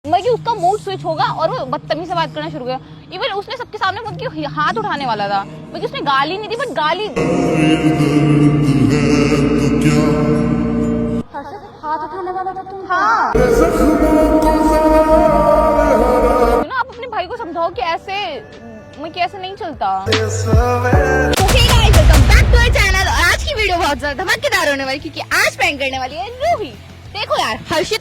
मैं उसका mood switch होगा और वो बदतमीज से बात करना शुरू किया। इवन उसने सबके सामने मुझे हाथ उठाने वाला था, मुझे उसने गाली नहीं दी बट गाली हाथ उठाने वाला था तुम? हाँ। ना आप अपने भाई को समझाओ कि ऐसे मैं कैसे नहीं चलता। चैनल और आज की वीडियो बहुत ज्यादा धमाकेदार होने वाली क्योंकि आज प्रैंक करने वाली है रूही। देखो यार हर्षित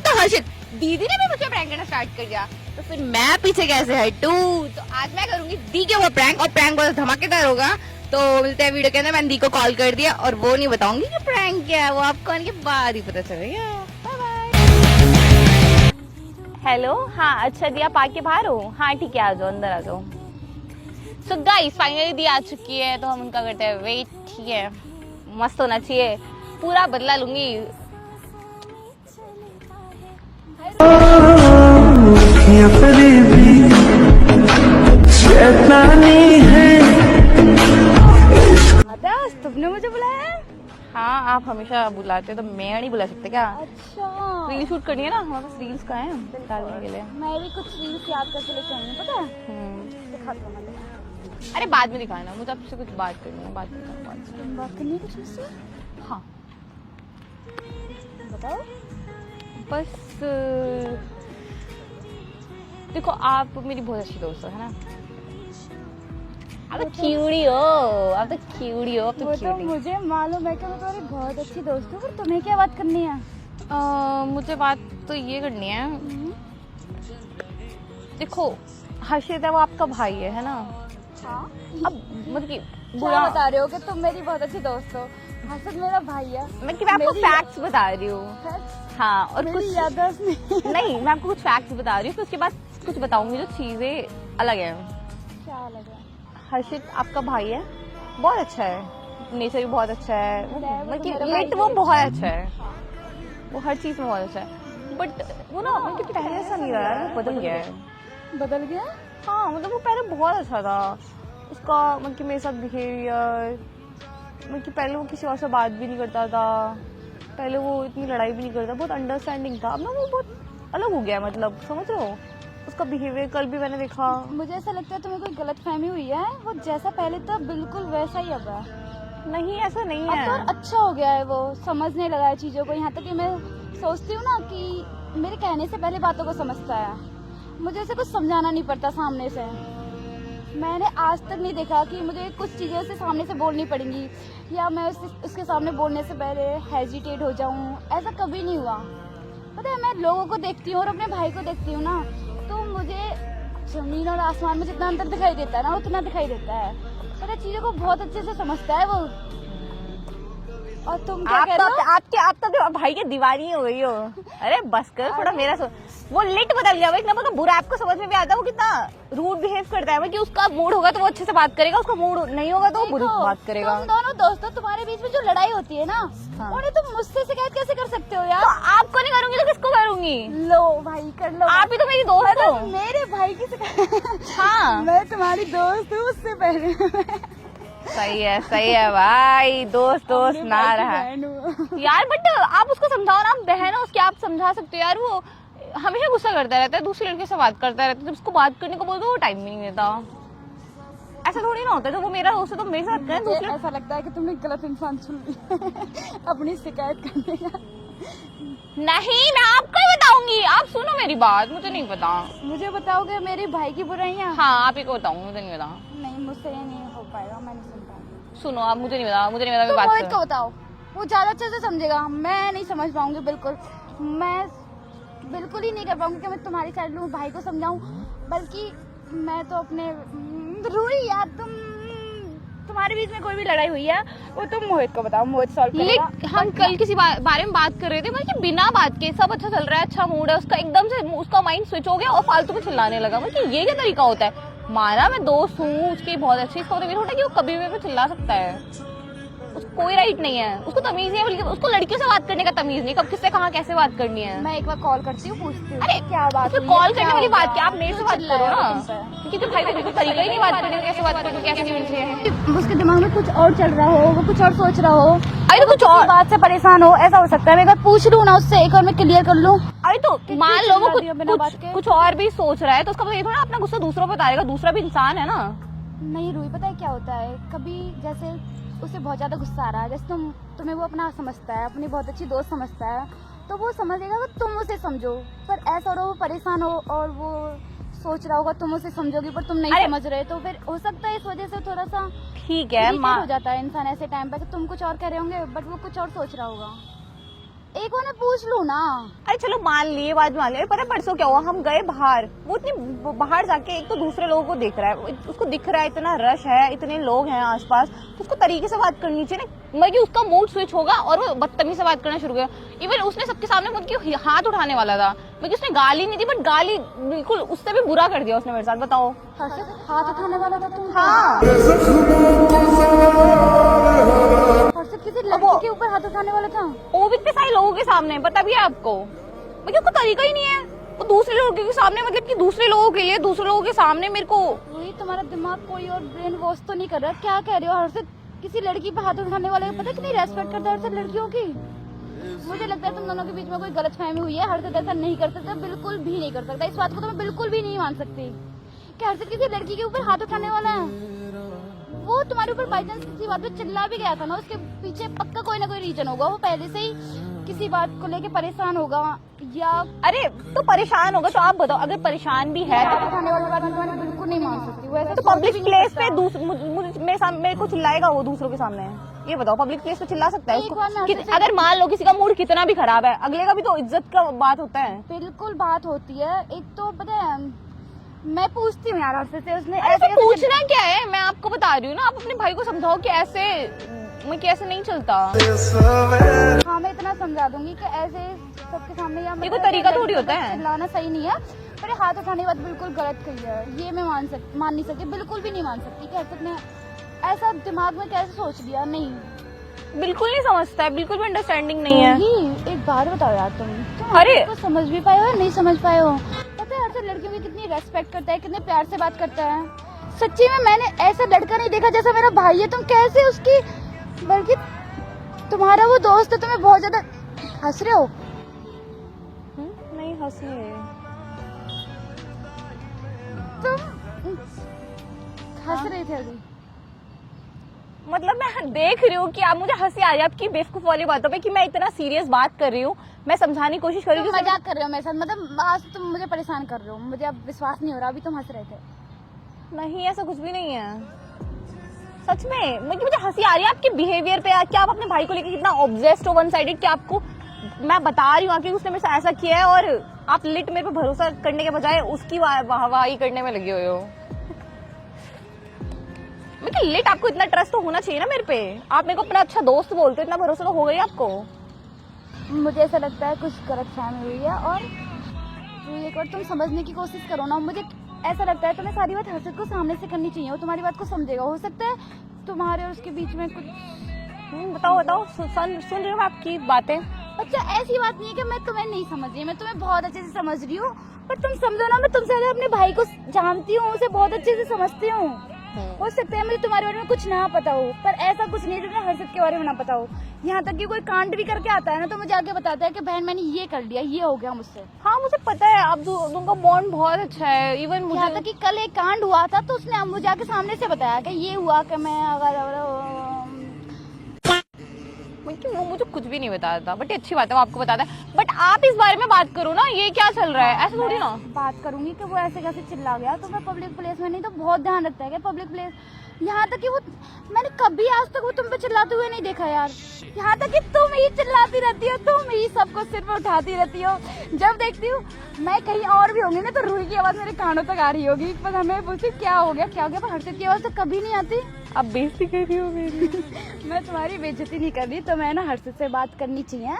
दीदी ने भी मुझे प्रैंक करना स्टार्ट कर दिया तो फिर मैं पीछे कैसे हटूं। तो आज मैं करूंगी दी के वो प्रैंक और प्रैंक बहुत धमाकेदार होगा। तो मिलते हैं वीडियो के अंदर। मैंने दी को कॉल कर दिया और वो नहीं बताऊंगी कि प्रैंक क्या है, वो आपको आने के बाद ही पता चलेगा। Bye bye. हेलो, हाँ अच्छा दी आप आके बाहर हो? हाँ ठीक है, आ जाओ अंदर आ जाओ। सो गाइस फाइनली दी आ चुकी है तो हम उनका करते हैं वेट। ठीक है, मस्त होना चाहिए, पूरा बदला लूंगी। तुमने मुझे बुलाया? हाँ आप हमेशा बुलाते हो तो मैं नहीं बुला सकते क्या? अच्छा, रील शूट करनी है ना, हमारे पास रील्स का है डालने के लिए। मैं भी कुछ रील्स याद करके लेके आई हूँ, पता है? दिखा दो मुझे। अरे बाद में दिखाना, मुझे आपसे कुछ बात करनी है, बात करनी है कुछ मुझसे? हाँ बताओ। बस देखो आप मेरी बहुत अच्छी दोस्त हो, है ना? आप तो क्यूटी हो, आप तो क्यूटी हो, आप तो वो तो क्यूटी। मुझे मालूम है कि मैं तुम्हारी बहुत अच्छी दोस्त हूँ, पर तुम्हें क्या बात करनी है? मुझे बात तो ये करनी है, देखो हर्षित है वो आपका भाई है ना? हाँ। अब मतलब कि क्या बुरा बता रहे हो कि तुम मेरी बहुत अच्छी दोस्त हो? हर्षद मेरा भाई है। मैं आपको फैक्ट्स बता रही हूँ। हाँ और कुछ याददाश्त नहीं, मैं आपको कुछ फैक्ट्स बता रही हूँ, फिर उसके बाद कुछ बताऊंगी जो चीजें अलग है। क्या अलग है? हर्षित आपका भाई है, बहुत अच्छा है, नेचर भी बहुत अच्छा है, वो बहुत अच्छा है, वो हर चीज में बहुत अच्छा है। बट वो ना मतलब पहले ऐसा नहीं रहा है, वो बदल गया है। बदल गया? हाँ मतलब वो पहले बहुत अच्छा था, उसका मतलब मेरे साथ बिहेवियर, मतलब पहले वो किसी और से बात भी नहीं करता था, पहले वो इतनी लड़ाई भी नहीं करता, बहुत अंडरस्टैंडिंग था। अब ना वो बहुत अलग हो गया, मतलब समझ रहे हो उसका बिहेवियर। कल भी मैंने देखा। मुझे ऐसा लगता है तुम्हें कोई गलतफहमी हुई है, वो जैसा पहले था बिल्कुल वैसा ही अब है। नहीं ऐसा नहीं अब है, तो अच्छा हो गया है, वो समझने लगा है चीजों को। यहाँ तक कि मैं सोचती हूँ ना कि मेरे कहने से पहले बातों को समझता है, मुझे उसे कुछ समझाना नहीं पड़ता सामने से। मैंने आज तक नहीं देखा कि मुझे कुछ चीज़ें उसे सामने से बोलनी पड़ेंगी या मैं उसके सामने बोलने से पहले हेजिटेट हो जाऊँ, ऐसा कभी नहीं हुआ। पता है, मैं लोगों को देखती हूँ और अपने भाई को देखती हूँ ना, तो मुझे जमीन और आसमान में जितना अंतर दिखाई देता है ना उतना दिखाई देता है। पता है, चीज़ों को बहुत अच्छे से समझता है वो। और तुम क्या कह रहे हो? आप तो भाई के दीवानी हो गई हो। अरे बस कर थोड़ा मेरा वो लिट बदल गया, इतना मतलब बुरा आपको समझ में भी आता है, वो कितना रूड बिहेव करता है। कि उसका मूड होगा तो वो अच्छे से बात करेगा, उसका मूड नहीं होगा तो वो बुरी बात करेगा। तुम दोनों दोस्तों, तुम्हारे बीच में जो लड़ाई होती है ना, हाँ। उन्हें तुम मुझसे शिकायत कैसे कर सकते हो यार? तो आपको नहीं करूंगी तो किसको करूंगी? लो भाई कर लो, आप ही तो मेरी दोस्त हो। मेरे भाई की शिकायत? हाँ मैं तुम्हारी दोस्त हूँ उससे पहले। सही है भाई, दोस्त ना रहा यार। बट आप उसको समझाओ ना, आप बहन हो उसकी, आप समझा सकते हो यार। वो हमेशा गुस्सा करता रहता है, दूसरी लड़के से बात करता रहता है, जब उसको बात करने को बोलते वो टाइम नहीं देता। ऐसा थोड़ी ना होता है, जब वो मेरा दोस्त है तो मेरे साथ करें। दूसरे ऐसा लगता है कि तुमने गलत इंसान चुन लिया अपनी शिकायत करने का। नहीं, मैं आपको ही बताऊंगी, आप सुनो मेरी बात। मुझे नहीं पता। मुझे बताओगे मेरे भाई की बुराइयां? हाँ आप ही को बताऊंगी, मुझे नहीं पता। नहीं, मुझसे ये नहीं हो पाएगा, मैं नहीं सुन पाऊंगी। सुनो आप, मुझे नहीं पता, तुम मोहित को बताओ, वो ज्यादा अच्छे से समझेगा। मैं नहीं समझ पाऊंगी बिल्कुल, मैं बिल्कुल ही नहीं कर पाऊंगी कि मैं तुम्हारी साइड लूं, भाई को समझाऊं। बल्कि मैं तो अपने रूही यार, तुम्हारे बीच में कोई भी लड़ाई हुई है वो तुम मोहित को बताओ, मोहित सॉल्व करेगा। हम कल किसी बारे में बात कर रहे थे, मतलब बिना बात के सब अच्छा चल रहा है, अच्छा मूड है उसका, एकदम से उसका माइंड स्विच हो गया और फालतू में चिल्लाने लगा। मतलब ये क्या तरीका होता है? माना मैं दोस्त हूँ उसकी बहुत अच्छी, इसका मतलब ये होता है कि वो कभी भी चिल्ला सकता है, उसको कोई राइट नहीं है, उसको तमीज नहीं है, बल्कि उसको लड़कियों से बात करने का तमीज नहीं, कब किससे कहाँ कैसे बात करनी है। मैं एक बार कॉल करती हूँ, पूछती हूँ अरे क्या बात है। कॉल करने वाली बात क्या, आप मेरे से बात करो ना, क्योंकि भाई को बिल्कुल तरीका ही नहीं बात करने का, कैसे बात करूँ, कैसे मिलती। उसके दिमाग में कुछ और चल रहा हो, वो कुछ और सोच रहा हो, अरे तो कुछ और बात से परेशान हो, ऐसा हो सकता है। मैं एक बार पूछ लूँ ना उससे, एक बार मैं क्लियर कर लूँ। अरे भाई तो कितनी मान लो वो चिल्ला दिया बिना बात के। कुछ और भी सोच रहा है तो उसका मतलब ये थोड़ा अपना गुस्सा दूसरों पर उतारेगा, दूसरा भी इंसान है ना। नहीं रूही, पता है क्या होता है, कभी जैसे उसे बहुत ज्यादा गुस्सा आ रहा है, जैसे तुम्हें वो अपना समझता है, अपनी बहुत अच्छी दोस्त समझता है, तो वो समझेगा कि तुम उसे समझो। पर ऐसा हो रहा, वो परेशान हो और वो सोच रहा होगा तुम उसे समझोगी पर तुम नहीं समझ रहे, तो फिर हो सकता है इस वजह से थोड़ा सा ठीक है irritate हो जाता है इंसान ऐसे टाइम पे कि तुम कुछ और कह रहे होंगे बट वो कुछ और सोच रहा होगा। एक बार मैं पूछ लूं ना। अरे चलो मान लिए, बाद मान लिए। पता है परसों क्या हुआ, हम गए बाहर, वो इतनी बाहर जाके एक तो दूसरे लोगों को देख रहा है, उसको दिख रहा है इतना रश है, इतने लोग हैं आसपास, तो उसको तरीके से बात करनी चाहिए ना। मैं कि उसका मूड स्विच होगा और वो बदतमीज से बात करना शुरू किया। इवन उसने सबके सामने मुझे हाथ उठाने वाला था, मैं उसने गाली नहीं दी बट गाली बिल्कुल उससे भी बुरा कर दिया उसने मेरे साथ। बताओ। हाथ उठाने वाला था तुम? हाँ, हर्षित किसी लड़की के ऊपर हाथ उठाने वाला था? वो भी इतने सारे लोगों के सामने, पता भी है आपको। मुझे उसका तरीका ही नहीं है, वो दूसरे लोगों के सामने, मतलब कि दूसरे लोगों के लिए, दूसरे लोगों के सामने मेरे को। वही तुम्हारा दिमाग कोई और ब्रेन वॉश तो नहीं कर रहा? क्या कह रहे हो हर्षित? किसी लड़की पे हाथ उठाने वाले पता कितनी रेस्पेक्ट करता है हर्षित लड़कियों की। मुझे लगता है तुम दोनों के बीच में कोई गलतफहमी हुई है। हर्षित ऐसा नहीं कर सकता, बिल्कुल भी नहीं कर सकता। इस बात को तो मैं बिल्कुल भी नहीं मान सकती कि हर्षित किसी लड़की के ऊपर हाथ उठाने वाला है। वो तुम्हारे ऊपर बाई चांस किसी बात पे चिल्ला भी गया था ना, उसके पीछे पक्का कोई ना कोई रीजन होगा। वो पहले से ही किसी बात को लेके परेशान होगा या अरे तो परेशान होगा तो आप बताओ, अगर परेशान भी है हाथ उठाने वाली बात मैं बिल्कुल नहीं मान सकती। वो ऐसा तो पब्लिक प्लेस पे मेरे को चिल्लाएगा वो दूसरों के सामने? ये बताओ, पब्लिक प्लेस पे चिल्ला सकता है एक बार मैं उसको? अगर मान लो किसी का मूड कितना भी खराब है, अगले का भी तो इज्जत का बात होता है। बिल्कुल बात होती है। एक तो पता है मैं पूछती हूँ यार हर्षित से, उसने ऐसे पूछना क्या है, मैं आपको बता रही हूँ ना, आप अपने भाई को समझाओ कि ऐसे मैं कैसे नहीं चलता। हाँ मैं इतना समझा दूंगी कि ऐसे सबके सामने या ये कोई तरीका थोड़ी होता है। चिल्लाना सही नहीं है। पर हाथ उठाने की बात बिल्कुल गलत कही है, ये मैं मान नहीं सकती, बिल्कुल भी नहीं मान सकती कि हर्षित ने ऐसा दिमाग में कैसे सोच लिया। नहीं, बिल्कुल नहीं समझता है, बिल्कुल भी अंडरस्टैंडिंग नहीं है। एक बात बताओ यार, तुम अरे तो समझ भी पाए हो या नहीं समझ पाए हो? पता है हर्षित लड़कियों की कितनी रेस्पेक्ट करता है, कितने प्यार से बात करता है। सच्ची में मैंने ऐसा लड़का नहीं देखा जैसा मेरा भाई है। तुम कैसे उसकी, बल्कि तुम्हारा वो दोस्त है, तुम्हें बहुत ज्यादा हंस रहे हो। नहीं हंस रहे, तुम हंस रहे थे अभी। मतलब मैं देख रही हूँ कि आप, मुझे हंसी आ रही है आपकी बेवकूफ वाली बातों पे कि मैं इतना सीरियस बात कर रही हूँ, मैं समझाने की कोशिश कर रही हूँ। मजाक कर रहे हो मेरे साथ? मतलब आज तुम मुझे परेशान कर रहे हो, मुझे अब विश्वास नहीं हो रहा। अभी तुम हंस रहे थे। नहीं ऐसा कुछ भी नहीं है, सच में। मुझे हंसी आ रही है आपके बिहेवियर पे, क्या आप अपने भाई को लेकर कितना ऑब्सेस्ड हो, वन साइडेड। क्या आपको मैं बता रही हूँ कि उसने मेरे साथ ऐसा किया है और आप लिट मेरे पे भरोसा करने के बजाय उसकी वाहवाही करने में लगे हुए हो। मैं लिट आपको इतना ट्रस्ट तो होना चाहिए ना मेरे पे, आप मेरे को अपना अच्छा दोस्त बोलते हो, इतना भरोसा तो हो गई आपको। मुझे ऐसा लगता है कुछ गलतफहमी हुई है और एक बार तुम समझने की कोशिश करो ना। मुझे ऐसा लगता है तुम्हें सारी बात हर्षित को सामने से करनी चाहिए, वो तुम्हारी बात को समझेगा। हो सकता है तुम्हारे और उसके बीच में कुछ। बताओ सुन रही हूँ आपकी बातें। अच्छा ऐसी बात नहीं है कि मैं तुम्हें नहीं समझ रही, मैं तुम्हें बहुत अच्छे से समझ रही हूँ। पर तुम समझो ना, मैं तुमसे ज्यादा अपने भाई को जानती हूँ, उसे बहुत अच्छे से समझती हूँ। हो सकता है मुझे तुम्हारे बारे में कुछ ना पता हो, पर ऐसा कुछ नहीं जो मुझे हर्षित के बारे में ना पता हो। यहाँ तक कि कोई कांड भी करके आता है ना तो मुझे आगे बताता है कि बहन मैंने ये कर लिया, ये हो गया मुझसे। हाँ मुझे पता है, आप दोनों का बॉन्ड बहुत अच्छा है। इवन मुझे यहाँ तक कि कल एक कांड हुआ था तो उसने मुझे आके सामने से बताया कि ये हुआ कि मैं वो मुझे कुछ भी नहीं बताया था, बट अच्छी बात है वो आपको बताता है। बट आप इस बारे में बात करो ना, ये क्या चल रहा है, ऐसा थोड़ी ना। बात करूंगी कि वो ऐसे कैसे चिल्ला गया, तो मैं पब्लिक प्लेस में नहीं तो बहुत ध्यान रखता है कि पब्लिक प्लेस। यहाँ तक कि वो मैंने कभी आज तक वो तुम पे चिल्लाते हुए नहीं देखा यार। यहाँ तक कि तुम ही चिल्लाती रहती हो, तुम ही सबको सिर पे उठाती रहती हो। जब देखती हूँ मैं कहीं और भी होंगी ना तो रूही की आवाज मेरे कानों तक आ रही होगी, पर हमें पूछती क्या हो गया, पर हर्षित की आवाज तो कभी नहीं आती। आप बेइज्जती कर रही हो मेरी। मैं तुम्हारी बेइज्जती नहीं कर रही, तो मैं ना हर्षित से बात करनी चाहिए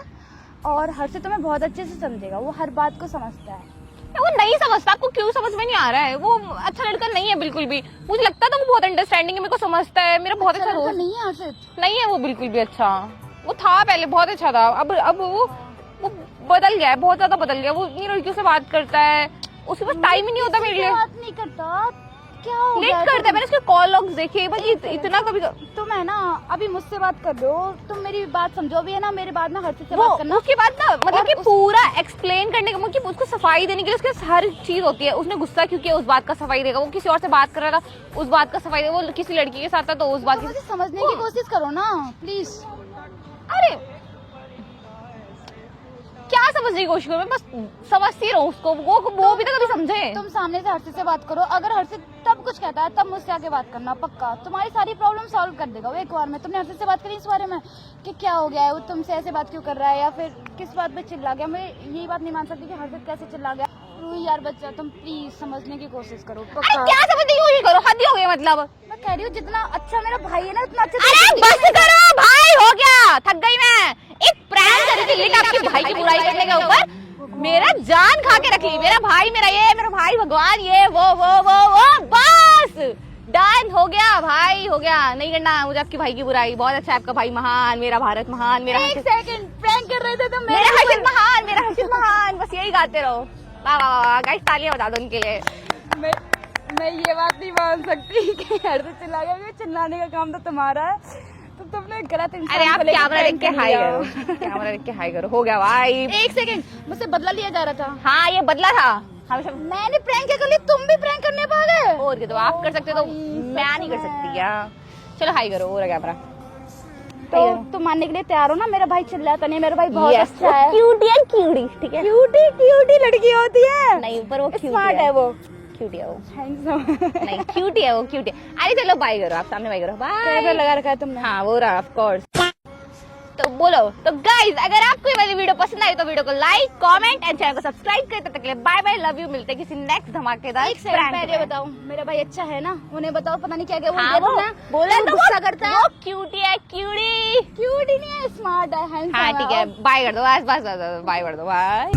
और हर्षित तुम्हें बहुत अच्छे से समझेगा, वो हर बात को समझता है। वो नहीं समझता, आपको क्यों समझ में नहीं आ रहा है? वो अच्छा लड़का नहीं है बिल्कुल भी। मुझे लगता था वो बहुत अंडरस्टैंडिंग है, मेरे को समझता है, मेरा बहुत अच्छा दोस्त नहीं है हर्षित। नहीं है वो बिल्कुल भी अच्छा। वो था पहले बहुत अच्छा था, अब वो बदल गया है, बहुत ज्यादा बदल गया। वो इतनी लड़कियों से बात करता है, उसके पास टाइम ही नहीं होता मेरे लिए। बात नहीं करता, क्या हो लेट गया? करता है, मैंने उसके कॉल लॉग्स देखे भाई, इतना कभी तुम है ना अभी मुझसे बात कर रहे हो, तुम मेरी बात समझो भी है ना, मेरे बाद में हर्षित से वो बात करना। उसके बाद ना मतलब और कि पूरा एक्सप्लेन करने का मतलब उसको सफाई देने के लिए उसके हर चीज होती है। उसने गुस्सा क्यों किया उस बात का सफाई देगा, वो किसी और से बात कर रहा था उस बात का सफाई देगा, वो किसी लड़की के साथ था तो उस बात तो की। मुझे समझने की कोशिश करो ना प्लीज। अरे क्या समझने की कोशिश करूं मैं, बस समझती रहूं उसको, वो भी तो कभी समझे। तुम सामने से हर्षित से बात करो, अगर हर्षित तब कुछ कहता है तब मुझसे आके बात करना, पक्का तुम्हारी सारी प्रॉब्लम सॉल्व कर देगा वो एक बार में। तुमने हर्षित से बात करी इस बारे में कि क्या हो गया है, वो तुमसे ऐसे बात क्यों कर रहा है, या फिर किस बात पे चिल्ला गया। मैं यही बात नहीं मान सकती कि हर्षित कैसे चिल्ला गया। रूही यार बच्चा, तुम प्लीज समझने की कोशिश करो, अरे पक्का। क्या समझने की कोशिश करो, हद ही हो गई मतलब। मैं कह रही हूँ जितना अच्छा मेरा भाई है ना उतना अच्छा अरे बस करो भाई, हो गया, थक गई मैं। एक प्रैंक कर रही थी लेट आपके भाई की बुराई करने के ऊपर, मेरा जान खा के रख ली। मेरा भाई मेरा ये, मेरा भाई भगवान ये वो बस डन हो गया भाई, हो गया। नहीं करना मुझे आपके भाई की बुराई। बहुत अच्छा आपका भाई महान, मेरा भारत महान, मेरा एक सेकंड प्रैंक कर रहे थे तुम मेरा हर्षित महान, मेरा हर्षित महान, बस यही गाते रहो। वाह वाह वाह, गाइस तालियां बजा दो उनके लिए। मैं ये बात नहीं मान सकती कि हर्षित चिल्ला गया, क्योंकि चिल्लाने का काम तो तुम्हारा है, तो तुमने गलत इंसान अरे आप को लेके कैमरा देख के prank कर हाई लिया। करो, कैमरा देख के हाई करो, हो गया भाई। एक सेकंड, मुझसे बदला लिया जा रहा था। हाँ ये बदला था हमेशा। मैंने प्रैंक कर ली, तुम भी प्रैंक करने पा गए। और क्या, तो आप कर सकते हो तो मैं नहीं कर सकती क्या। चलो हाई करो, हो रहा कैमरा। तो तुम मानने के लिए तैयार हो ना, मेरा भाई चिल्लाता नहीं, मेरा भाई बहुत अच्छा है। क्यूटी है, क्यूटी, ठीक है। क्यूटी लड़की होती है। नहीं पर वो स्मार्ट है वो, क्यूटी है वो। हैंडसम। नहीं क्यूटी है वो, क्यूटी है। अरे चलो बाय करो, आप सामने बाय करो, कैमरा बाय। लगा रखा है तुमने। हाँ वो रहा ऑफ कोर्स। तो बोलो तो गाइज, अगर आपको ये वाली वीडियो पसंद आई तो वीडियो को लाइक, कमेंट एंड चैनल को सब्सक्राइब करते तक के लिए बाय बाय, लव यू। मिलते हैं किसी नेक्स्ट धमाकेदार एक सेकंड पहले बताओ, मेरा भाई अच्छा है ना? उन्हें बताओ, पता नहीं क्या क्या हाँ, बोल दिया तुमने। बोला तो गुस्सा करता है। वो क्यूटी है, क्यूटी। क्यूटी नहीं है, स्मार्ट है, हैंडसम हाँ है। ठीक है, बाय कर दो, बस बस बाय कर दो, बाय।